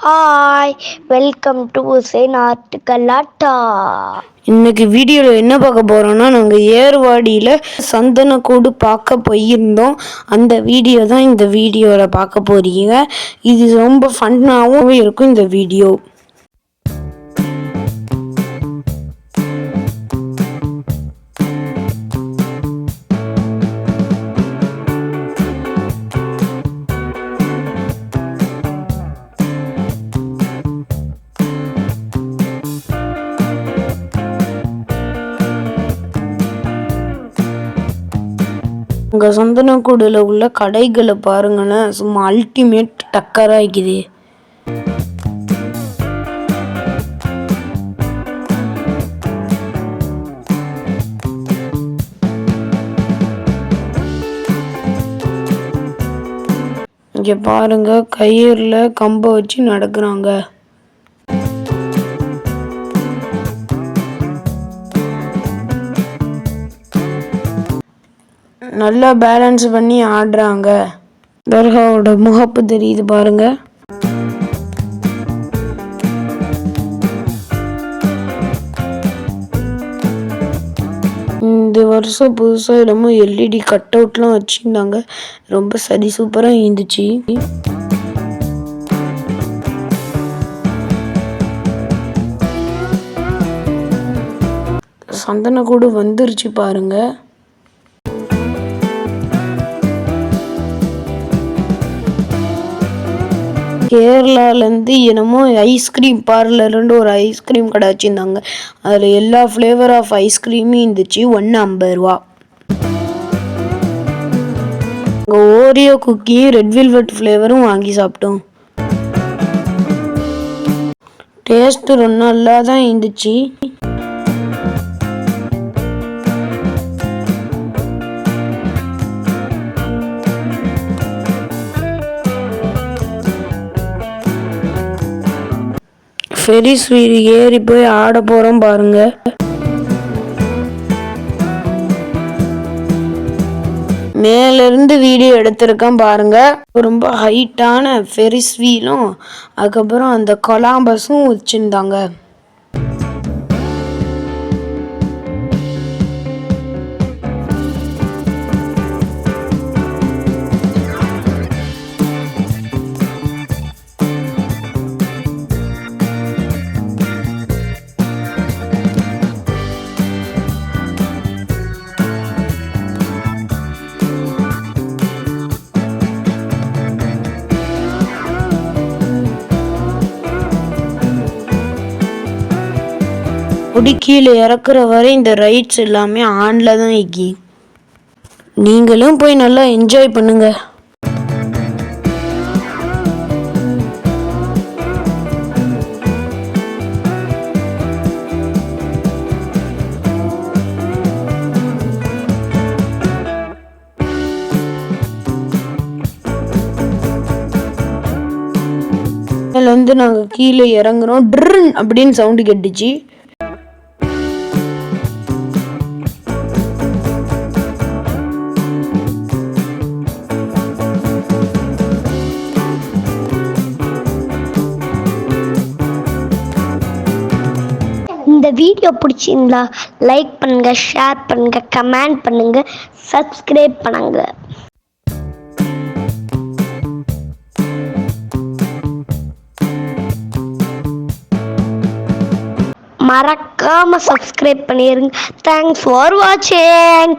Hi, welcome to நாட்டுக்கல்லாட்டா. இன்னைக்கு வீடியோவில் என்ன பார்க்க போகிறோன்னா, நாங்கள் ஏர்வாடியில் சந்தனக்கூடு பார்க்க போயிருந்தோம். அந்த வீடியோ தான் இந்த வீடியோவில் பார்க்க போகிறீங்க. இது ரொம்ப ஃபன்னாகவும் இருக்கும் இந்த வீடியோ. உங்கள் சந்தனக்கூடில் உள்ள கடைகளை பாருங்களேன், சும்மா அல்டிமேட் டக்கராக இருக்குது. இங்கே பாருங்க, கயிறில் கம்பை வச்சு நடக்கிறாங்க. நல்லா பேலன்ஸ் பண்ணி ஆடுறாங்க. தர்காவோட முகப்பு தெரியுது பாருங்க. இந்த வருஷம் புதுசாக என்னமோ எல்இடி கட் அவுட்லாம் வச்சுருந்தாங்க. ரொம்ப சரி சூப்பராக இருந்துச்சு. சந்தனக்கூடு வந்துருச்சு பாருங்க. கேரளாலேருந்து என்னமோ ஐஸ்கிரீம் பார்லருன்னு ஒரு ஐஸ்கிரீம் கடை வச்சுருந்தாங்க. அதில் எல்லா ஃப்ளேவர் ஆஃப் ஐஸ்கிரீமும் இருந்துச்சு. 150 ரூபா. அங்கே ஓரியோ குக்கியும் ரெட் வெல்வெட் ஃப்ளேவரும் வாங்கி சாப்பிட்டோம். டேஸ்ட்டு ரொம்ப நல்லா தான் இருந்துச்சு. ஃபெரிஸ் வீல் ஏறி போய் ஆட போகிறோம் பாருங்க. மேலேருந்து வீடியோ எடுத்திருக்கேன் பாருங்க. ரொம்ப ஹைட்டான ஃபெரிஸ் வீலும் அதுக்கப்புறம் அந்த கொலாம்பஸும் வச்சுருந்தாங்க. அப்படி கீழே இறக்குற வரை இந்த ரைட்ஸ் எல்லாமே ஆன்ல தான் இக்கி. நீங்களும் போய் நல்லா என்ஜாய் பண்ணுங்க. வந்து நாங்கள் கீழே இறங்குறோம். ட்ருன் அப்படின்னு சவுண்டு கேட்டுச்சு. இந்த வீடியோ பிடிச்சிருந்தா லைக் பண்ணுங்க, ஷேர் பண்ணுங்க, கமெண்ட் பண்ணுங்க, சப்ஸ்கிரைப் பண்ணுங்க. மறக்காம சப்ஸ்கிரைப் பண்ணிருங்க. தேங்க்ஸ் ஃபார் வாட்சிங்.